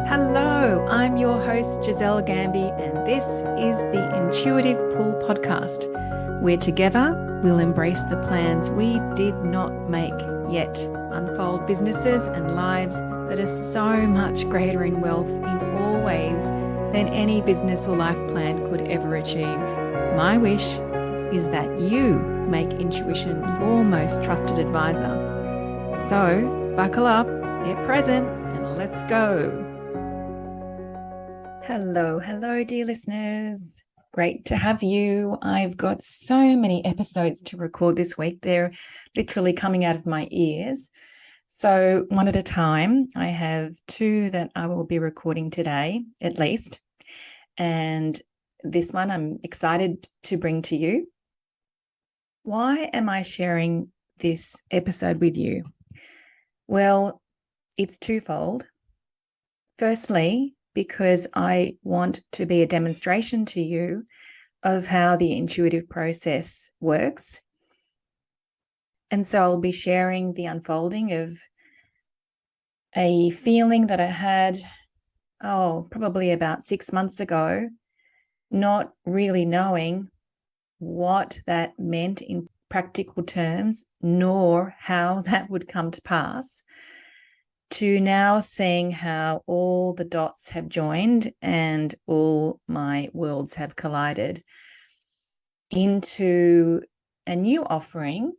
Hello, I'm your host, Giselle Gamby, and this is the Intuitive Pull Podcast, where together we'll embrace the plans we did not make yet, unfold businesses and lives that are so much greater in wealth in all ways than any business or life plan could ever achieve. My wish is that you make intuition your most trusted advisor. So, buckle up, get present, and let's go. Hello, dear listeners. Great to have you. I've got so many episodes to record this week. They're literally coming out of my ears. So one at a time. I have two that I will be recording today, at least. And this one I'm excited to bring to you. Why am I sharing this episode with you? Well, it's twofold. Firstly, because I want to be a demonstration to you of how the intuitive process works. And so I'll be sharing the unfolding of a feeling that I had, probably about 6 months ago, not really knowing what that meant in practical terms, nor how that would come to pass, to now seeing how all the dots have joined and all my worlds have collided into a new offering.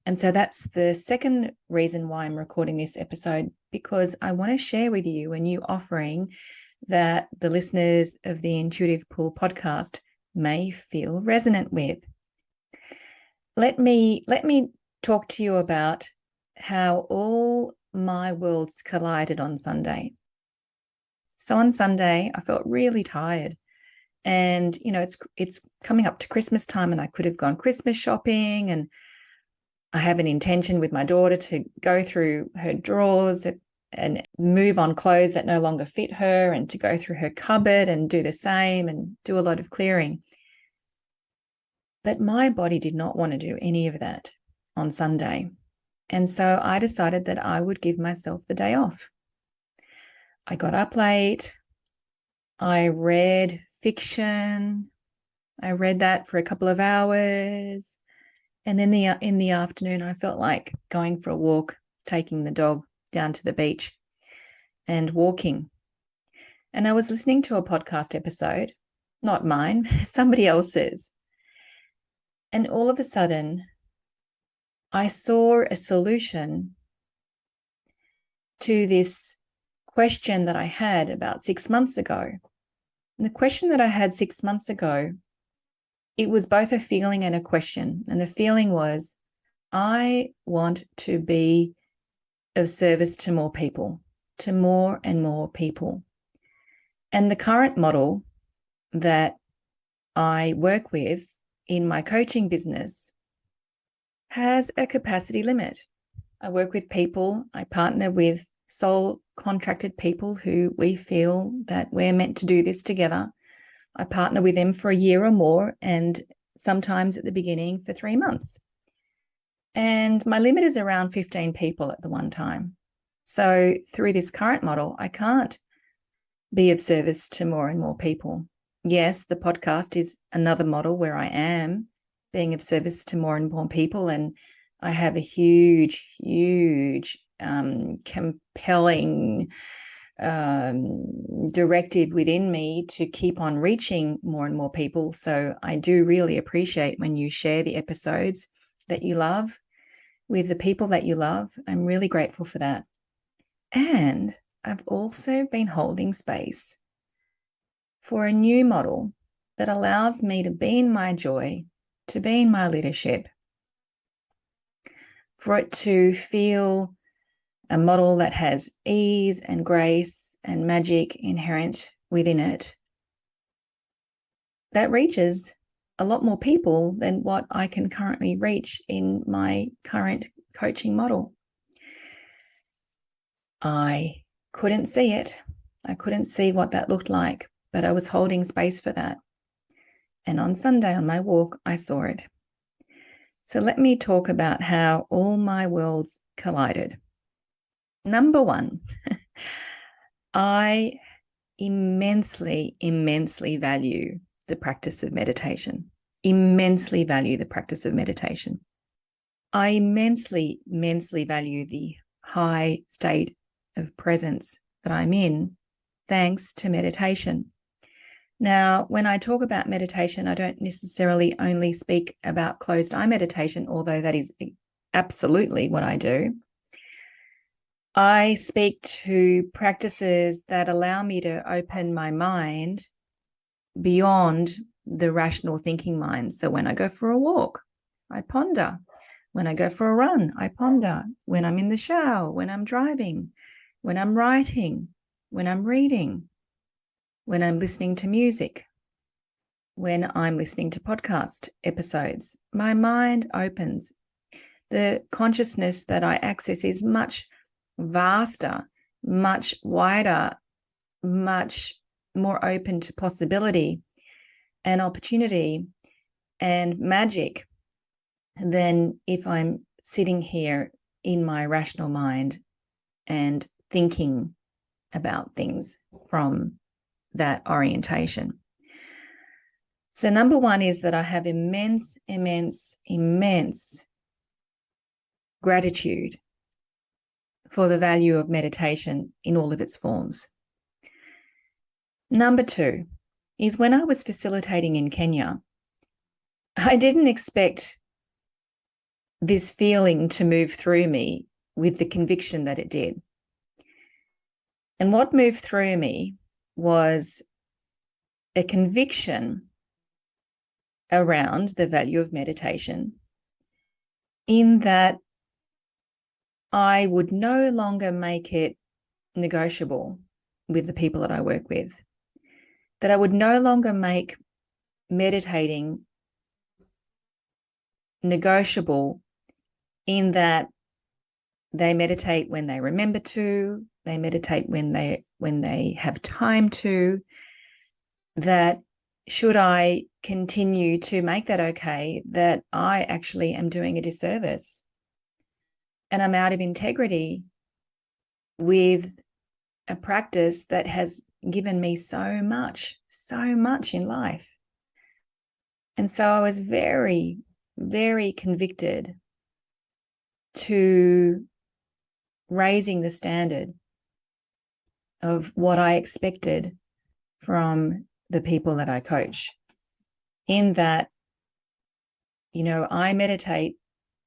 And so that's the second reason why I'm recording this episode, because I want to share with you a new offering that the listeners of the Intuitive Pull podcast may feel resonant with. Let me talk to you about how all my worlds collided on Sunday. So on Sunday, I felt really tired. And, it's coming up to Christmas time, and I could have gone Christmas shopping, and I have an intention with my daughter to go through her drawers and move on clothes that no longer fit her, and to go through her cupboard and do the same and do a lot of clearing. But my body did not want to do any of that on Sunday. And so I decided that I would give myself the day off. I got up late. I read fiction. I read that for a couple of hours. And then in the afternoon, I felt like going for a walk, taking the dog down to the beach and walking. And I was listening to a podcast episode, not mine, somebody else's. And all of a sudden, I saw a solution to this question that I had about 6 months ago. And the question that I had 6 months ago, it was both a feeling and a question. And the feeling was, I want to be of service to more people, to more and more people. And the current model that I work with in my coaching business has a capacity limit. I work with people, I partner with soul contracted people who we feel that we're meant to do this together. I partner with them for a year or more, and sometimes at the beginning for 3 months. And my limit is around 15 people at the one time. So through this current model, I can't be of service to more and more people. Yes, the podcast is another model where I am being of service to more and more people, and I have a huge compelling directive within me to keep on reaching more and more people. So I do really appreciate when you share the episodes that you love with the people that you love. I'm really grateful for that. And I've also been holding space for a new model that allows me to be in my joy, to be in my leadership, for it to feel a model that has ease and grace and magic inherent within it, that reaches a lot more people than what I can currently reach in my current coaching model. I couldn't see it. I couldn't see what that looked like, but I was holding space for that. And on Sunday on my walk, I saw it. So let me talk about how all my worlds collided. Number one, I immensely, immensely value the practice of meditation. Immensely value the practice of meditation. I immensely, immensely value the high state of presence that I'm in thanks to meditation. Now, when I talk about meditation, I don't necessarily only speak about closed eye meditation, although that is absolutely what I do. I speak to practices that allow me to open my mind beyond the rational thinking mind. So when I go for a walk, I ponder. When I go for a run, I ponder. When I'm in the shower, when I'm driving, when I'm writing, when I'm reading, when I'm listening to music, when I'm listening to podcast episodes, my mind opens. The consciousness that I access is much vaster, much wider, much more open to possibility and opportunity and magic than if I'm sitting here in my rational mind and thinking about things from that orientation. So number one is that I have immense, immense, immense gratitude for the value of meditation in all of its forms. Number two is when I was facilitating in Kenya, I didn't expect this feeling to move through me with the conviction that it did. And what moved through me was a conviction around the value of meditation, in that I would no longer make it negotiable with the people that I work with, that I would no longer make meditating negotiable in that they meditate when they remember to, they meditate when they have time to, that should I continue to make that okay, that I actually am doing a disservice and I'm out of integrity with a practice that has given me so much in life. And so I was very, very convicted to raising the standard of what I expected from the people that I coach, in that, I meditate,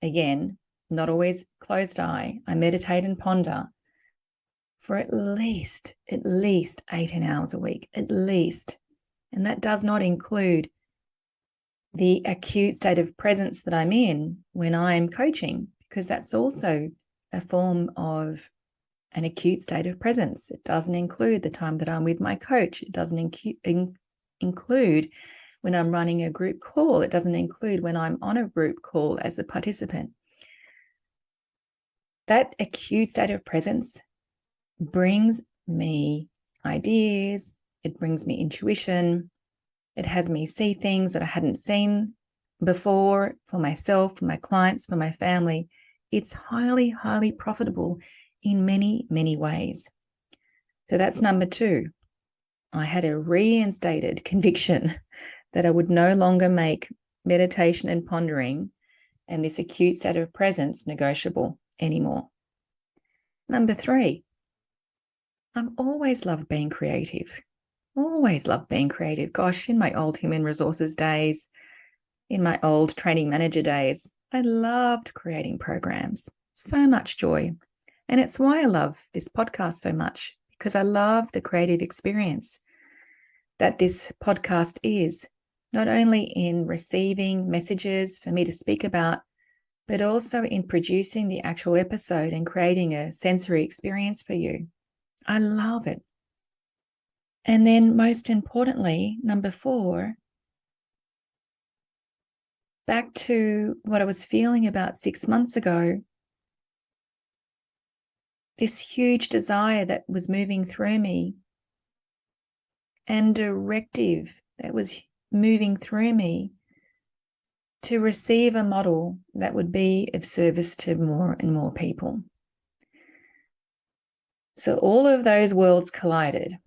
again, not always closed eye. I meditate and ponder for at least 18 hours a week, at least. And that does not include the acute state of presence that I'm in when I'm coaching, because that's also a form of an acute state of presence. It doesn't include the time that I'm with my coach. It doesn't include when I'm running a group call. It doesn't include when I'm on a group call as a participant. That acute state of presence brings me ideas. It brings me intuition. It has me see things that I hadn't seen before for myself, for my clients, for my family. It's highly, highly profitable in many, many ways. So that's number two. I had a reinstated conviction that I would no longer make meditation and pondering and this acute state of presence negotiable anymore. Number three, I've always loved being creative. Always loved being creative. Gosh, in my old human resources days, in my old training manager days, I loved creating programs. So much joy. And it's why I love this podcast so much, because I love the creative experience that this podcast is, not only in receiving messages for me to speak about, but also in producing the actual episode and creating a sensory experience for you. I love it. And then most importantly, number four, back to what I was feeling about 6 months ago, this huge desire that was moving through me and directive that was moving through me to receive a model that would be of service to more and more people. So all of those worlds collided.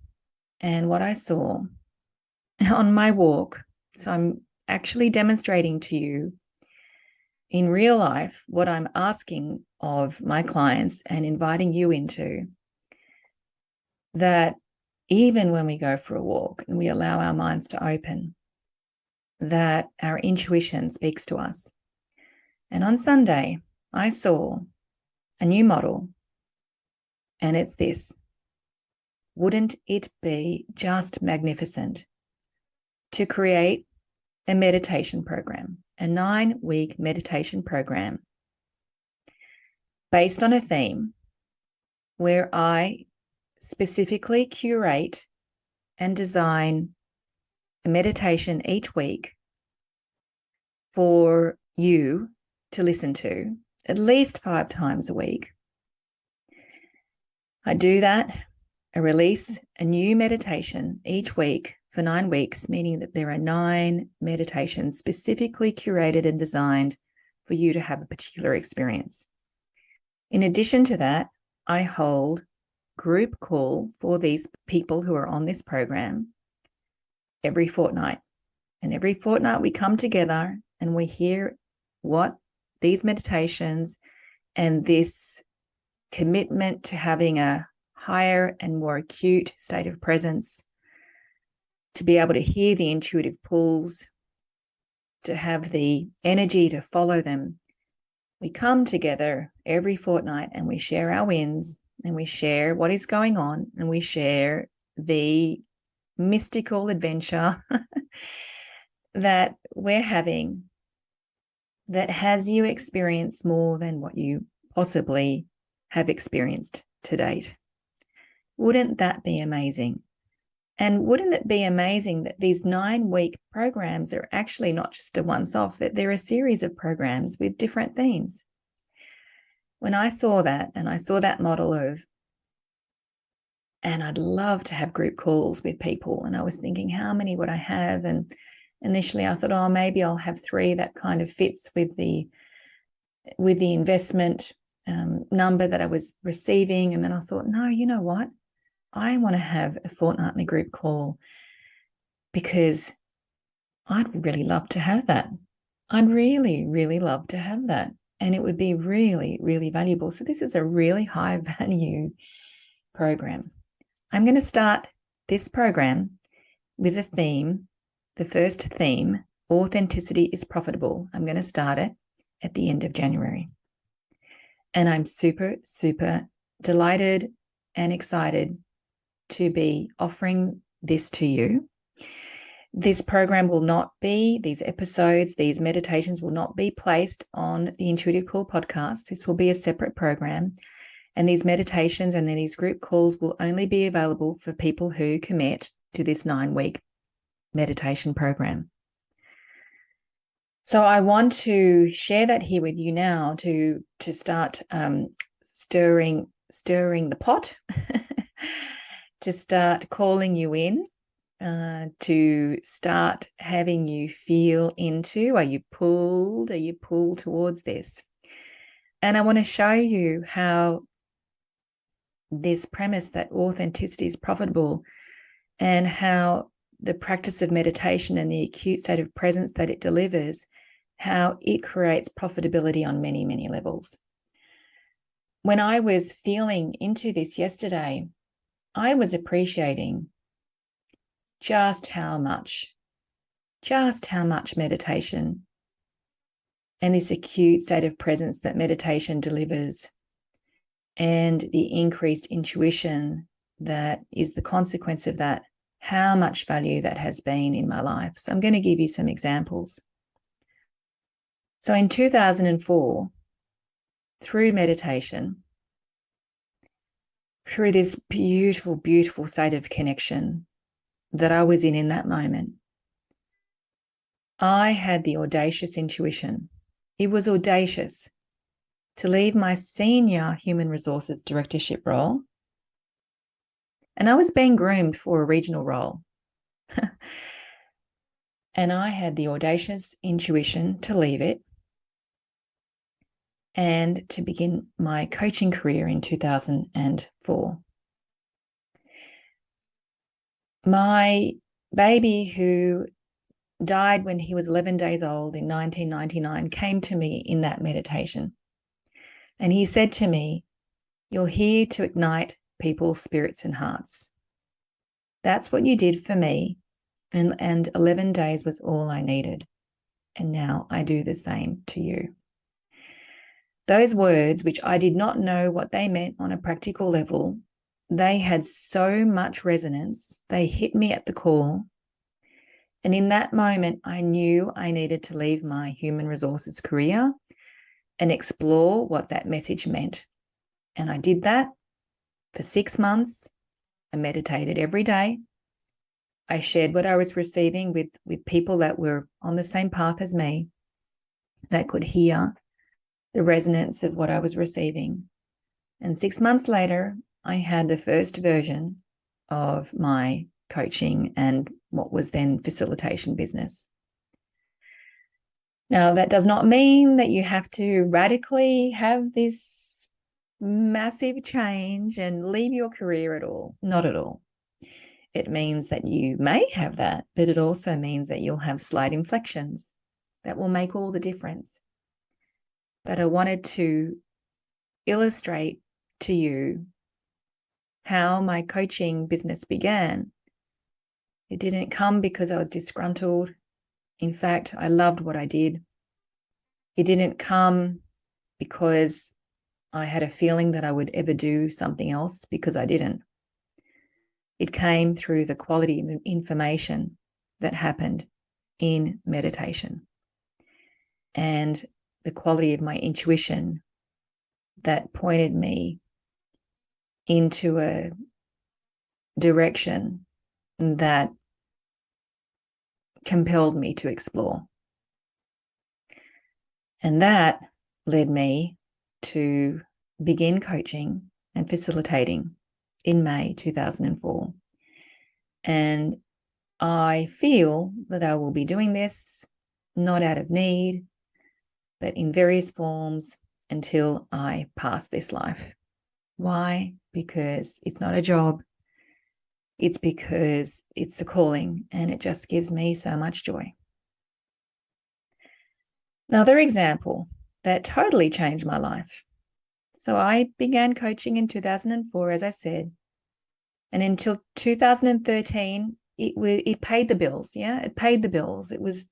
And what I saw on my walk, so I'm actually demonstrating to you in real life what I'm asking of my clients and inviting you into, that even when we go for a walk and we allow our minds to open, that our intuition speaks to us. And on Sunday, I saw a new model, and it's this. Wouldn't it be just magnificent to create a meditation program, a 9-week meditation program based on a theme where I specifically curate and design a meditation each week for you to listen to at least 5 times a week. I do that. I release a new meditation each week for 9 weeks, meaning that there are 9 meditations specifically curated and designed for you to have a particular experience. In addition to that, I hold group call for these people who are on this program every fortnight. And every fortnight we come together and we hear what these meditations and this commitment to having a higher and more acute state of presence, to be able to hear the intuitive pulls, to have the energy to follow them. We come together every fortnight and we share our wins and we share what is going on and we share the mystical adventure that we're having that has you experience more than what you possibly have experienced to date. Wouldn't that be amazing? And wouldn't it be amazing that these 9-week programs are actually not just a once-off, that they're a series of programs with different themes? When I saw that, and I saw that model of, and I'd love to have group calls with people, and I was thinking, how many would I have? And initially I thought, oh, maybe I'll have 3. That kind of fits with the investment number that I was receiving. And then I thought, no, you know what? I want to have a fortnightly group call because I'd really love to have that. I'd really, really love to have that. And it would be really, really valuable. So this is a really high value program. I'm going to start this program with a theme. The first theme, authenticity is profitable. I'm going to start it at the end of January. And I'm super, super delighted and excited to be offering this to you. This program will not be, these episodes, these meditations will not be placed on the Intuitive Call podcast. This will be a separate program. And these meditations and then these group calls will only be available for people who commit to this 9-week meditation program. So I want to share that here with you now to start stirring the pot, to start calling you in, to start having you feel into, are you pulled towards this? And I want to show you how this premise that authenticity is profitable and how the practice of meditation and the acute state of presence that it delivers, how it creates profitability on many, many levels. When I was feeling into this yesterday, I was appreciating just how much meditation and this acute state of presence that meditation delivers and the increased intuition that is the consequence of that, how much value that has been in my life. So I'm going to give you some examples. So in 2004, through meditation, through this beautiful, beautiful state of connection that I was in that moment, I had the audacious intuition. It was audacious to leave my senior human resources directorship role. And I was being groomed for a regional role. And I had the audacious intuition to leave it and to begin my coaching career in 2004. My baby, who died when he was 11 days old in 1999, came to me in that meditation. And he said to me, "You're here to ignite people's spirits and hearts. That's what you did for me. And 11 days was all I needed. And now I do the same to you." Those words, which I did not know what they meant on a practical level, they had so much resonance. They hit me at the core. And in that moment, I knew I needed to leave my human resources career and explore what that message meant. And I did that for 6 months. I meditated every day. I shared what I was receiving with people that were on the same path as me, that could hear the resonance of what I was receiving. And 6 months later, I had the first version of my coaching and what was then facilitation business. Now, that does not mean that you have to radically have this massive change and leave your career at all. Not at all. It means that you may have that, but it also means that you'll have slight inflections that will make all the difference. But I wanted to illustrate to you how my coaching business began. It didn't come because I was disgruntled. In fact, I loved what I did. It didn't come because I had a feeling that I would ever do something else, because I didn't. It came through the quality of information that happened in meditation and the quality of my intuition that pointed me into a direction that compelled me to explore. And that led me to begin coaching and facilitating in May 2004. And I feel that I will be doing this not out of need, but in various forms until I pass this life. Why? Because it's not a job. It's because it's a calling, and it just gives me so much joy. Another example that totally changed my life. So I began coaching in 2004, as I said, and until 2013, it paid the bills. Yeah, it paid the bills. It was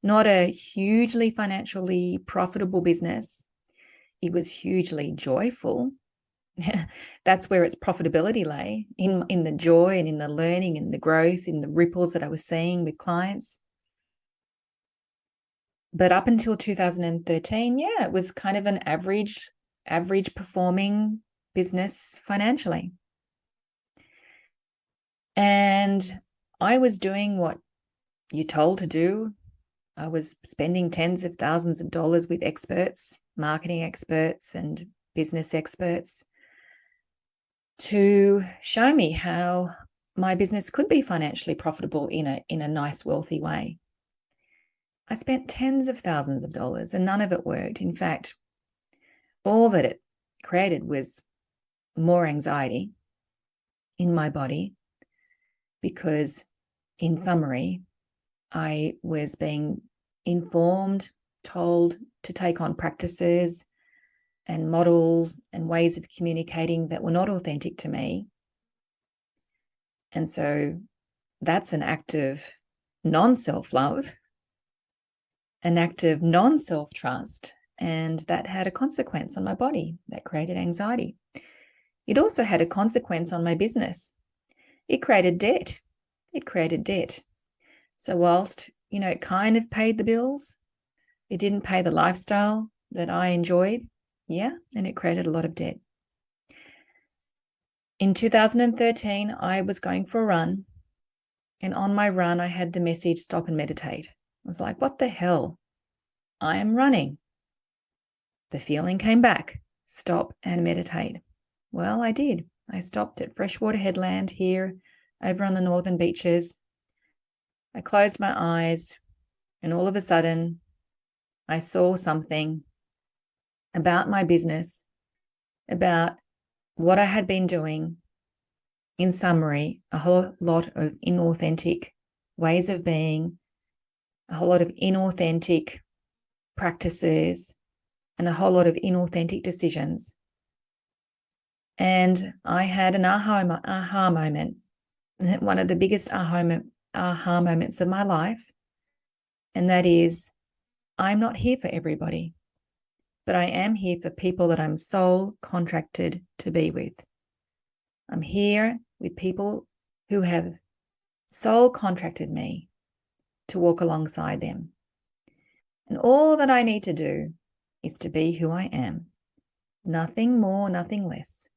not a hugely financially profitable business. It was hugely joyful. That's where its profitability lay, in the joy and in the learning and the growth, in the ripples that I was seeing with clients. But up until 2013, yeah, it was kind of an average performing business financially. And I was doing what you're told to do. I was spending tens of thousands of dollars with experts, marketing experts and business experts, to show me how my business could be financially profitable in a nice, wealthy way. I spent tens of thousands of dollars and none of it worked. In fact, all that it created was more anxiety in my body, because in summary, I was being informed, told to take on practices and models and ways of communicating that were not authentic to me. And so that's an act of non-self-love, an act of non-self-trust, and that had a consequence on my body that created anxiety. It also had a consequence on my business. It created debt. So whilst, it kind of paid the bills, it didn't pay the lifestyle that I enjoyed. Yeah, and it created a lot of debt. In 2013, I was going for a run, and on my run, I had the message, stop and meditate. I was like, what the hell? I am running. The feeling came back, stop and meditate. Well, I did. I stopped at Freshwater Headland here over on the northern beaches. I closed my eyes, and all of a sudden, I saw something about my business, about what I had been doing, in summary, a whole lot of inauthentic ways of being, a whole lot of inauthentic practices, and a whole lot of inauthentic decisions. And I had an aha moment, one of the biggest aha moments of my life. And that is, I'm not here for everybody, but I am here for people that I'm soul contracted to be with. I'm here with people who have soul contracted me to walk alongside them. And all that I need to do is to be who I am. Nothing more, nothing less.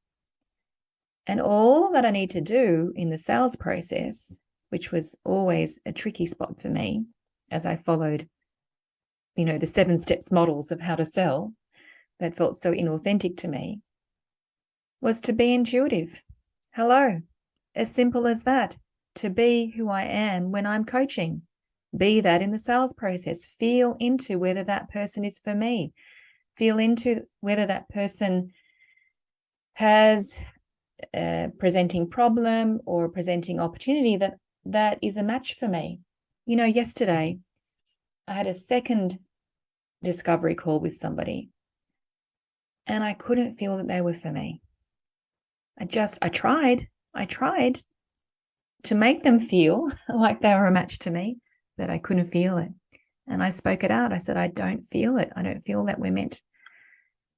And all that I need to do in the sales process, which was always a tricky spot for me as I followed, the 7 steps models of how to sell that felt so inauthentic to me, was to be intuitive. Hello, as simple as that. To be who I am when I'm coaching. Be that in the sales process. Feel into whether that person is for me. Feel into whether that person has a presenting problem or a presenting opportunity that is a match for me. Yesterday I had a second discovery call with somebody and I couldn't feel that they were for me. I tried to make them feel like they were a match to me, but I couldn't feel it. And I spoke it out. I said, I don't feel it. I don't feel that we're meant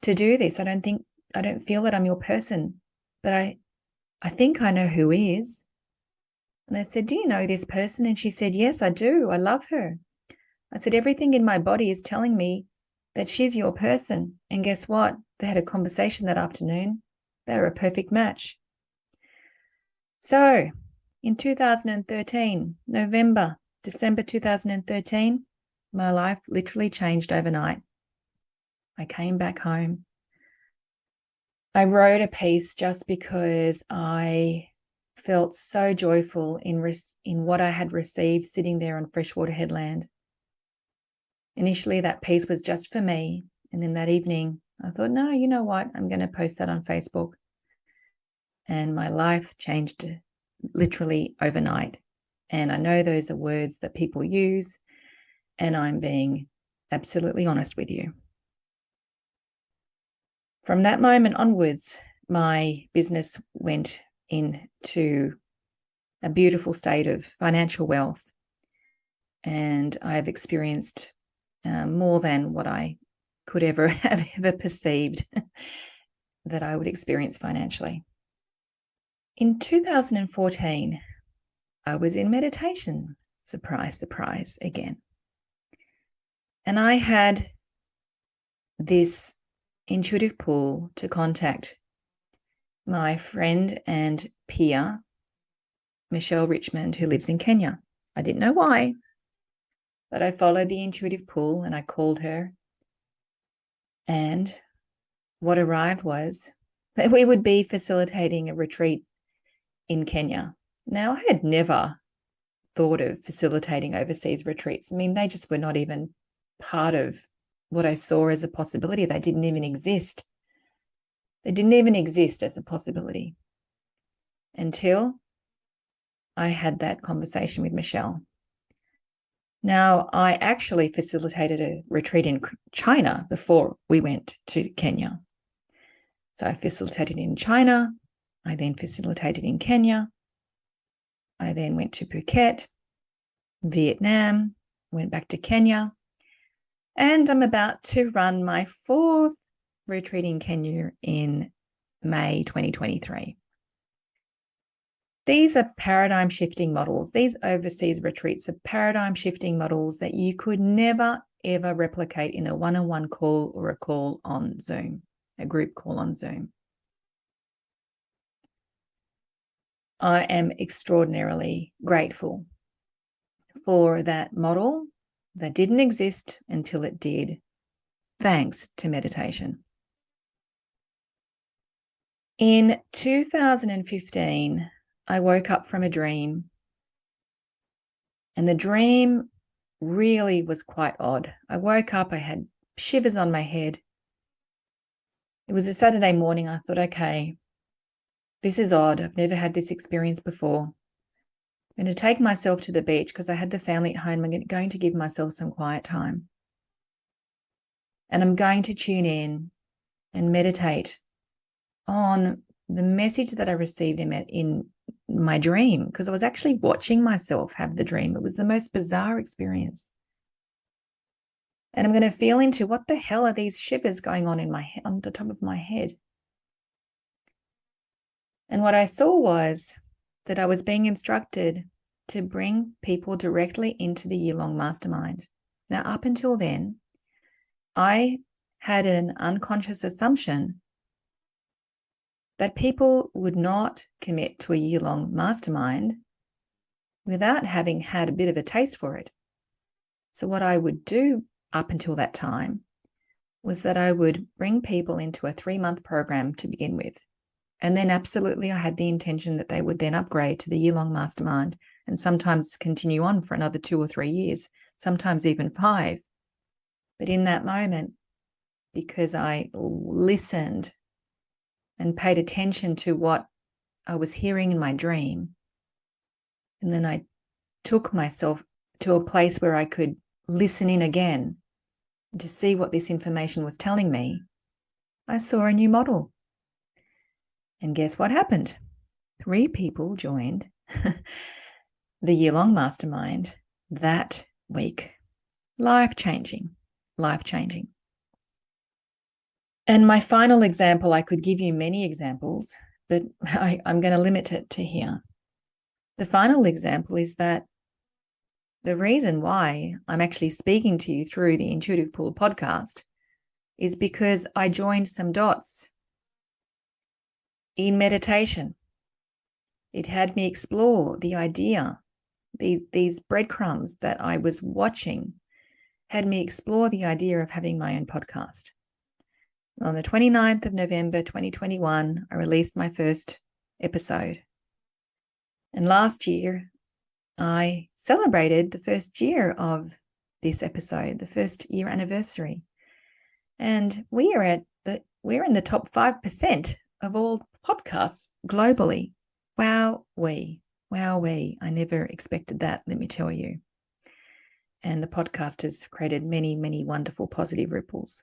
to do this. I don't feel that I'm your person, but I think I know who is. And I said, do you know this person? And she said, yes, I do. I love her. I said, everything in my body is telling me that she's your person. And guess what? They had a conversation that afternoon. They were a perfect match. So in 2013, December 2013, my life literally changed overnight. I came back home. I wrote a piece just because I felt so joyful in what I had received sitting there on Freshwater Headland. Initially, that piece was just for me. And then that evening, I thought, no, you know what? I'm going to post that on Facebook. And my life changed literally overnight. And I know those are words that people use, and I'm being absolutely honest with you. From that moment onwards, my business went into a beautiful state of financial wealth, and I've experienced more than what I could ever have ever perceived that I would experience financially. In 2014, I was in meditation. Surprise, surprise, again. And I had this intuitive pull to contact my friend and peer, Michelle Richmond, who lives in Kenya. I didn't know why, but I followed the intuitive pull and I called her. And what arrived was that we would be facilitating a retreat in Kenya. Now, I had never thought of facilitating overseas retreats. I mean, they just were not even part of what I saw as a possibility. They didn't even exist. They didn't even exist as a possibility until I had that conversation with Michelle. Now, I actually facilitated a retreat in China before we went to Kenya. So I facilitated in China. I then facilitated in Kenya. I then went to Phuket, Vietnam, went back to Kenya. And I'm about to run my 4th retreat in Kenya in May 2023. These are paradigm shifting models. These overseas retreats are paradigm shifting models that you could never, ever replicate in a one-on-one call or a call on Zoom, a group call on Zoom. I am extraordinarily grateful for that model that didn't exist until it did, thanks to meditation. In 2015, I woke up from a dream, and the dream really was quite odd. I woke up, I had shivers on my head. It was a Saturday morning. I thought, okay, This is odd. I've never had this experience before. I'm going to take myself to the beach because I had the family at home. I'm going to give myself some quiet time. And I'm going to tune in and meditate on the message that I received in my dream, because I was actually watching myself have the dream. It was the most bizarre experience. And I'm going to feel into what the hell are these shivers going on in my head, on the top of my head. And what I saw was that I was being instructed to bring people directly into the year-long mastermind. Now, up until then, I had an unconscious assumption that people would not commit to a year-long mastermind without having had a bit of a taste for it. So what I would do up until that time was that I would bring people into a 3-month program to begin with. And then absolutely I had the intention that they would then upgrade to the year-long mastermind and sometimes continue on for another 2 or 3 years, sometimes even 5. But in that moment, because I listened and paid attention to what I was hearing in my dream, and then I took myself to a place where I could listen in again to see what this information was telling me, I saw a new model. And guess what happened? 3 people joined the year-long mastermind that week. Life-changing, life-changing. And my final example, I could give you many examples, but I'm going to limit it to here. The final example is that the reason why I'm actually speaking to you through the Intuitive Pool podcast is because I joined some dots in meditation. It had me explore the idea, these breadcrumbs that I was watching had me explore the idea of having my own podcast. On the 29th of November, 2021, I released my first episode. And last year, I celebrated the first year of this episode, the first year anniversary. And we're in the top 5% of all podcasts globally. Wowee. I never expected that, let me tell you. And the podcast has created many, many wonderful positive ripples.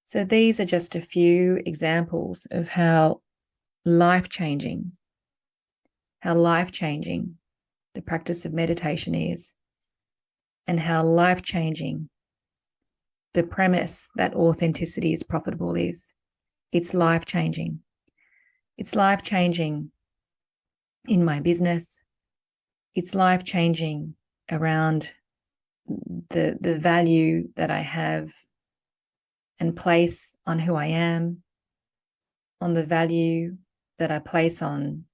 So these are just a few examples of how life-changing the practice of meditation is, and how life-changing the premise that authenticity is profitable is. It's life-changing. It's life-changing in my business. It's life-changing around the value that I have and place on who I am, on the value that I place on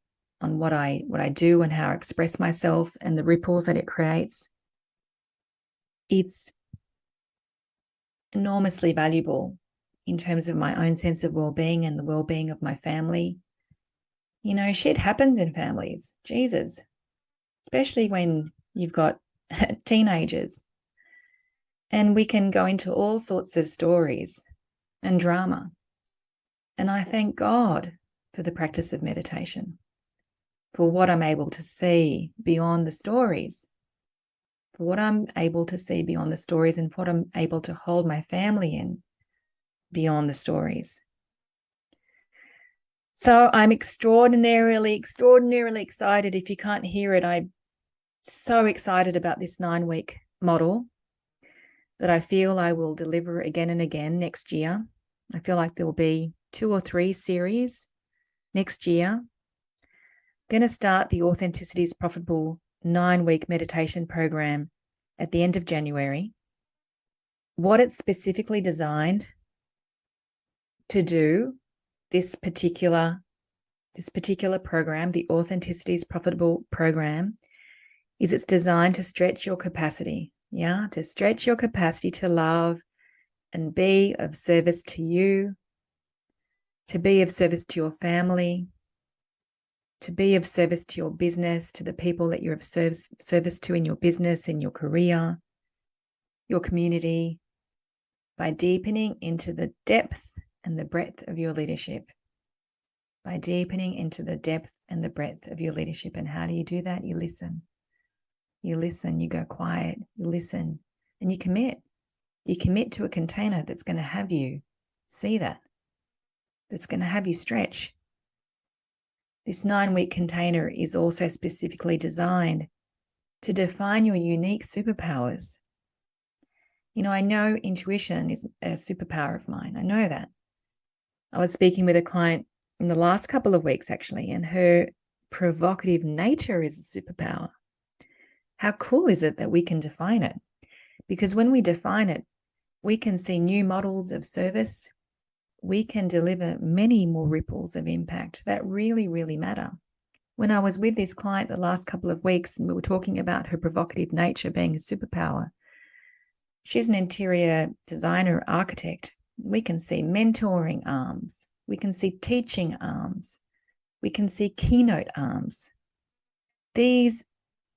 what I do and how I express myself and the ripples that it creates. It's enormously valuable in terms of my own sense of well-being and the well-being of my family. You know, shit happens in families. Jesus. Especially when you've got teenagers. And we can go into all sorts of stories and drama. And I thank God for the practice of meditation, for what I'm able to see beyond the stories, for what I'm able to see beyond the stories, and what I'm able to hold my family in beyond the stories. So I'm extraordinarily excited. If you can't hear it, I'm so excited about this 9-week model that I feel I will deliver again and again next year. I feel like there will be 2 or 3 series next year. I'm going to start the Authenticity is Profitable 9-week meditation program at the end of January. What it's specifically designed to do, this particular program, the Authenticity is Profitable program, is it's designed to stretch your capacity, to stretch your capacity to love and be of service to you, to be of service to your family, to be of service to your business, to the people that you're of service to in your business, in your career, your community, by deepening into the depth and the breadth of your leadership. by deepening into the depth and the breadth of your leadership. And how do you do that? You listen. You listen, you go quiet, you listen, and you commit. You commit to a container that's going to have you see that's going to have you stretch. This 9-week container is also specifically designed to define your unique superpowers. I know intuition is a superpower of mine. I know that. I was speaking with a client in the last couple of weeks, actually, and her provocative nature is a superpower. How cool is it that we can define it? Because when we define it, we can see new models of service. We can deliver many more ripples of impact that really, really matter. When I was with this client the last couple of weeks and we were talking about her provocative nature being a superpower, she's an interior designer, architect. We can see mentoring arms. We can see teaching arms. We can see keynote arms. These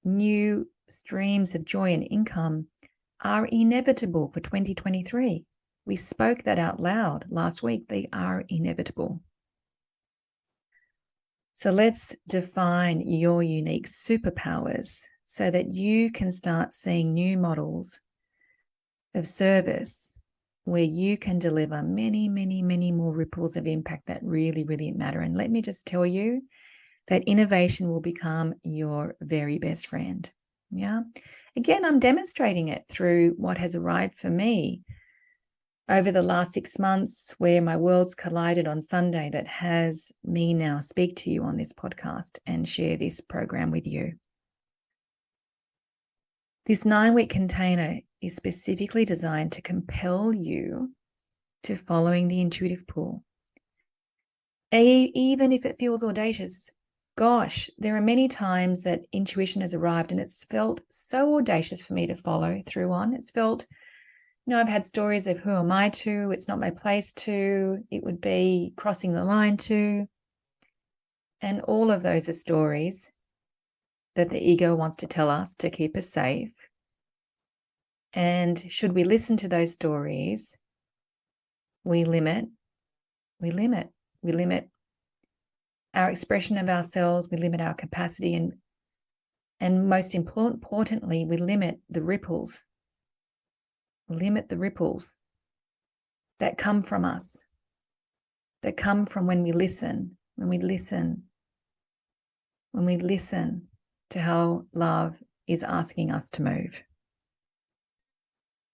new streams of joy and income are inevitable for 2023. We spoke that out loud last week. They are inevitable. So let's define your unique superpowers so that you can start seeing new models of service where you can deliver many, many, many more ripples of impact that really, really matter. And let me just tell you that innovation will become your very best friend. Yeah. Again, I'm demonstrating it through what has arrived for me over the last 6 months, where my worlds collided on Sunday, that has me now speak to you on this podcast and share this program with you. This 9-week container is specifically designed to compel you to following the intuitive pull. Even if it feels audacious, gosh, there are many times that intuition has arrived and it's felt so audacious for me to follow through on. It's felt, I've had stories of who am I to, it's not my place to, it would be crossing the line to. And all of those are stories that the ego wants to tell us to keep us safe. And should we listen to those stories, we limit our expression of ourselves, we limit our capacity, and most importantly, we limit the ripples. We limit the ripples that come from us, that come from when we listen to how love is asking us to move.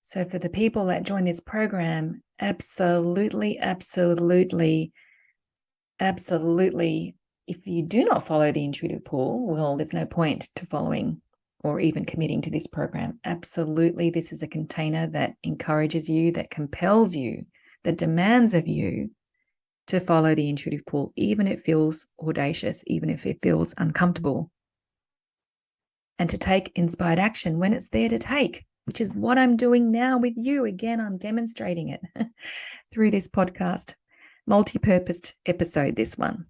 So for the people that join this program, absolutely, if you do not follow the intuitive pull, well, there's no point to following or even committing to this program. Absolutely, this is a container that encourages you, that compels you, that demands of you to follow the intuitive pull, even if it feels audacious, even if it feels uncomfortable. And to take inspired action when it's there to take, which is what I'm doing now with you. Again, I'm demonstrating it through this podcast, multi-purposed episode, this one.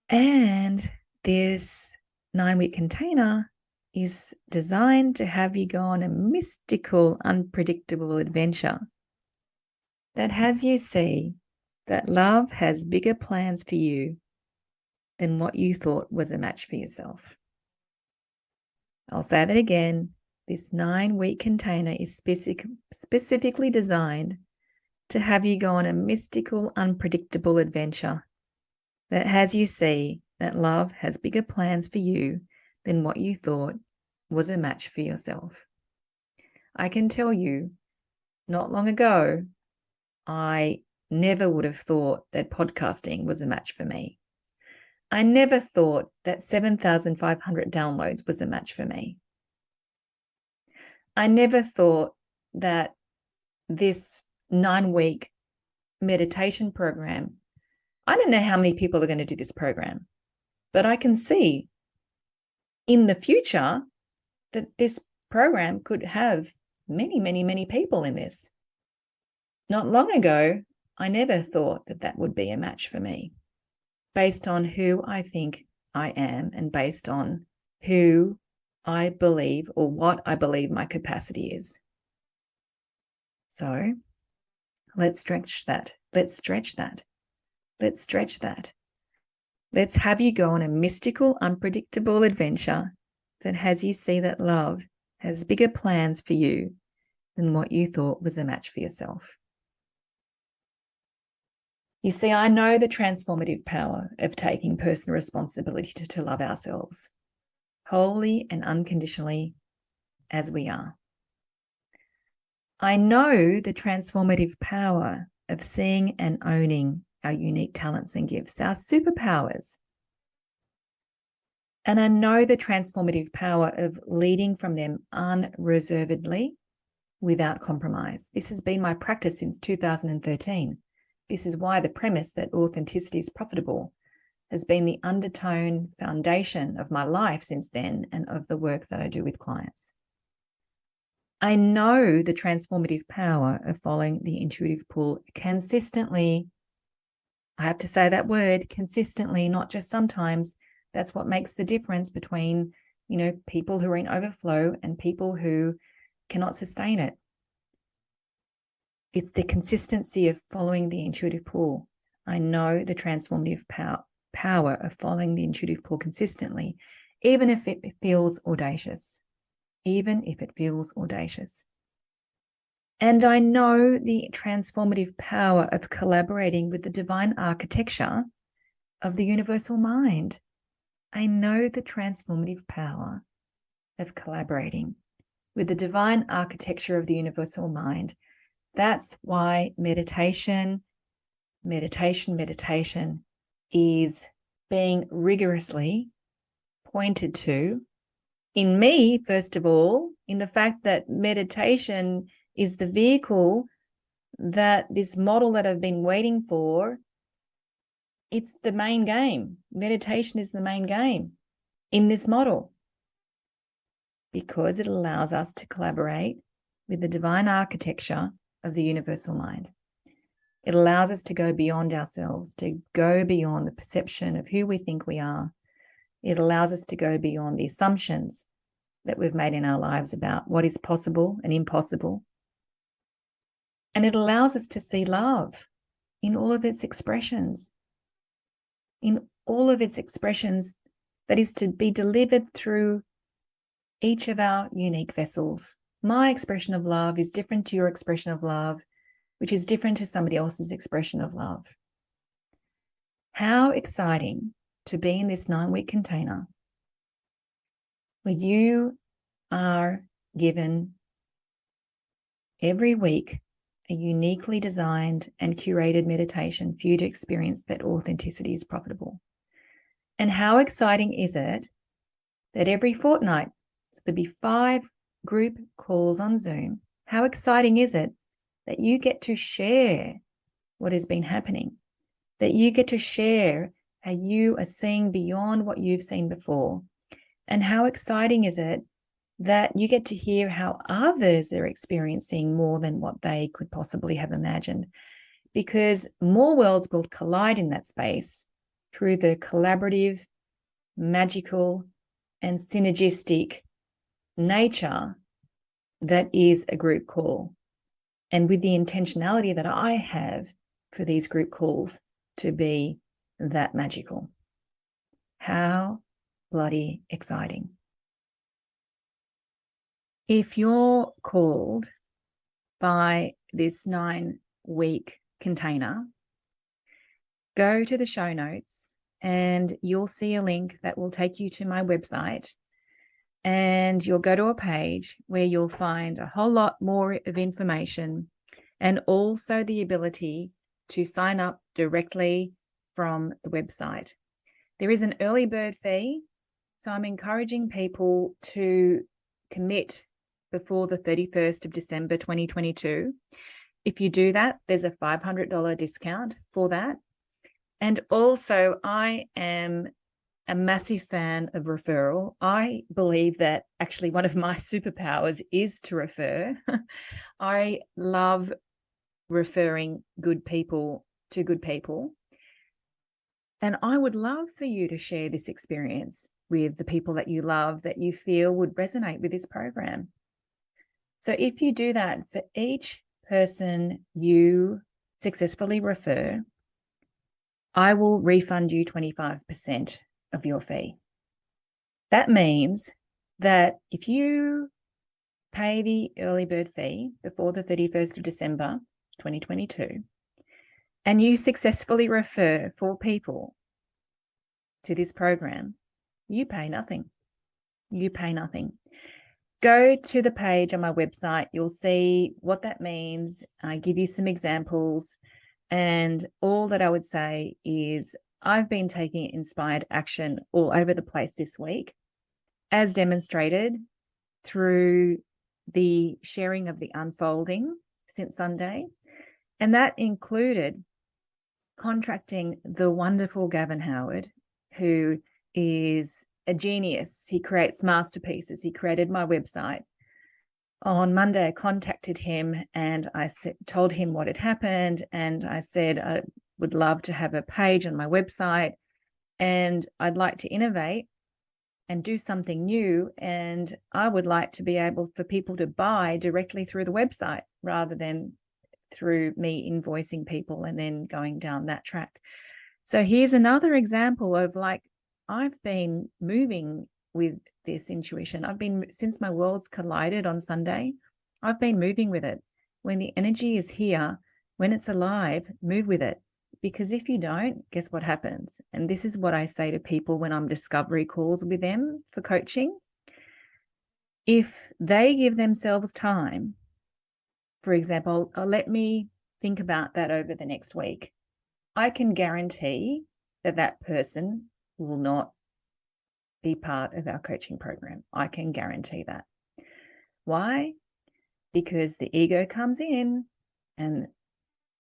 And this 9-week container is designed to have you go on a mystical, unpredictable adventure that has you see that love has bigger plans for you than what you thought was a match for yourself. I'll say that again. This 9-week container is specifically designed to have you go on a mystical, unpredictable adventure that has you see that love has bigger plans for you than what you thought was a match for yourself. I can tell you, not long ago, I never would have thought that podcasting was a match for me. I never thought that 7,500 downloads was a match for me. I never thought that this 9-week meditation program, I don't know how many people are going to do this program, but I can see in the future that this program could have many, many, many people in this. Not long ago, I never thought that that would be a match for me, based on who I think I am and based on who I believe or what I believe my capacity is. So let's stretch that. Let's stretch that. Let's have you go on a mystical, unpredictable adventure that has you see that love has bigger plans for you than what you thought was a match for yourself. You see, I know the transformative power of taking personal responsibility to love ourselves wholly and unconditionally as we are. I know the transformative power of seeing and owning our unique talents and gifts, our superpowers. And I know the transformative power of leading from them unreservedly without compromise. This has been my practice since 2013. This is why the premise that authenticity is profitable has been the undertone foundation of my life since then and of the work that I do with clients. I know the transformative power of following the intuitive pull consistently. I have to say that word, consistently, not just sometimes. That's what makes the difference between, people who are in overflow and people who cannot sustain it. It's the consistency of following the intuitive pull. I know the transformative power of following the intuitive pull consistently, even if it feels audacious. Even if it feels audacious. And I know the transformative power of collaborating with the divine architecture of the universal mind. I know the transformative power of collaborating with the divine architecture of the universal mind. That's why meditation is being rigorously pointed to in me, first of all, in the fact that meditation is the vehicle that this model that I've been waiting for, it's the main game. Meditation is the main game in this model because it allows us to collaborate with the divine architecture of the universal mind. It allows us to go beyond ourselves, to go beyond the perception of who we think we are. It allows us to go beyond the assumptions that we've made in our lives about what is possible and impossible. And it allows us to see love in all of its expressions, that is to be delivered through each of our unique vessels. My expression of love is different to your expression of love, which is different to somebody else's expression of love. How exciting to be in this 9-week container where you are given every week a uniquely designed and curated meditation for you to experience that authenticity is profitable. And how exciting is it that every fortnight, so there'll be 5 group calls on Zoom, how exciting is it that you get to share what has been happening, that you get to share how you are seeing beyond what you've seen before, and how exciting is it that you get to hear how others are experiencing more than what they could possibly have imagined, because more worlds will collide in that space through the collaborative, magical, and synergistic nature that is a group call, and with the intentionality that I have for these group calls to be that magical. How bloody exciting. If you're called by this 9-week container, go to the show notes and you'll see a link that will take you to my website, and you'll go to a page where you'll find a whole lot more of information and also the ability to sign up directly from the website. There is an early bird fee, so I'm encouraging people to commit before the 31st of December 2022. If you do that, there's a $500 discount for that. And also, I am a massive fan of referral. I believe that actually one of my superpowers is to refer. I love referring good people to good people. And I would love for you to share this experience with the people that you love, that you feel would resonate with this program. So if you do that, for each person you successfully refer, I will refund you 25% of your fee. That means that if you pay the early bird fee before the 31st of December, 2022, and you successfully refer 4 people to this program, you pay nothing. You pay nothing. Go to the page on my website. You'll see what that means. I give you some examples. And all that I would say is I've been taking inspired action all over the place this week, as demonstrated through the sharing of the unfolding since Sunday. And that included contracting the wonderful Gavin Howard, who is a genius. He creates masterpieces. He created my website. On Monday, I contacted him and I told him what had happened. And I said, I would love to have a page on my website and I'd like to innovate and do something new. And I would like to be able for people to buy directly through the website rather than through me invoicing people and then going down that track. So here's another example of I've been moving with this intuition. Since my worlds collided on Sunday, I've been moving with it. When the energy is here, when it's alive, move with it. Because if you don't, guess what happens? And this is what I say to people when I'm discovery calls with them for coaching. If they give themselves time, for example, let me think about that over the next week, I can guarantee that that person will not be part of our coaching program. I can guarantee that. Why? Because the ego comes in and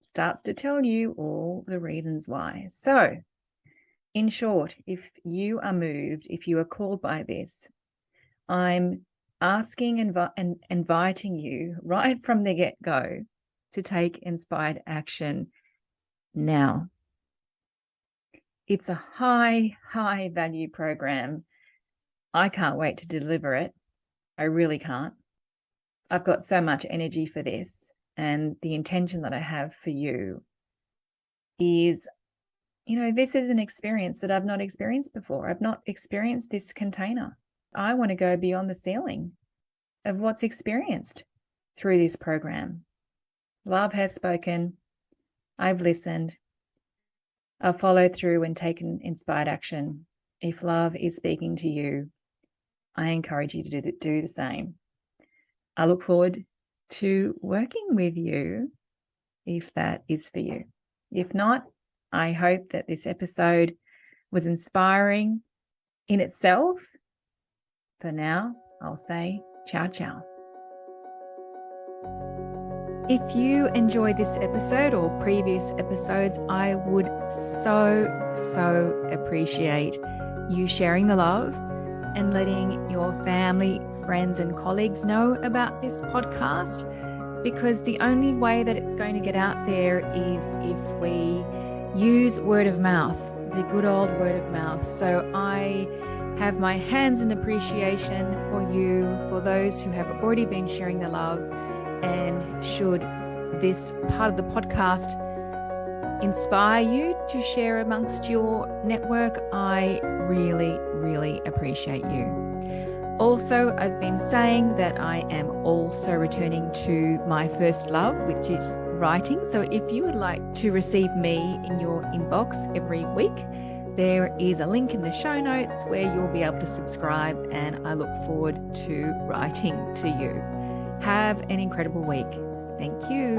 starts to tell you all the reasons why. So, in short, if you are moved, if you are called by this, I'm asking and inviting you right from the get-go to take inspired action now. It's a high value program. I can't wait to deliver it. I really can't. I've got so much energy for this, and the intention that I have for you is, this is an experience that I've not experienced before. I've not experienced this container. I want to go beyond the ceiling of what's experienced through this program. Love has spoken. I've listened. I've followed through and taken inspired action. If love is speaking to you, I encourage you to do the same. I look forward to working with you if that is for you. If not, I hope that this episode was inspiring in itself. For now, I'll say ciao, ciao. If you enjoyed this episode or previous episodes, I would so appreciate you sharing the love and letting your family, friends, and colleagues know about this podcast, because the only way that it's going to get out there is if we use word of mouth, the good old word of mouth. So I have my hands in appreciation for you, for those who have already been sharing the love. And should this part of the podcast inspire you to share amongst your network, I really appreciate you. Also, I've been saying that I am also returning to my first love, which is writing. So if you would like to receive me in your inbox every week, there is a link in the show notes where you'll be able to subscribe, and I look forward to writing to you. Have an incredible week. Thank you.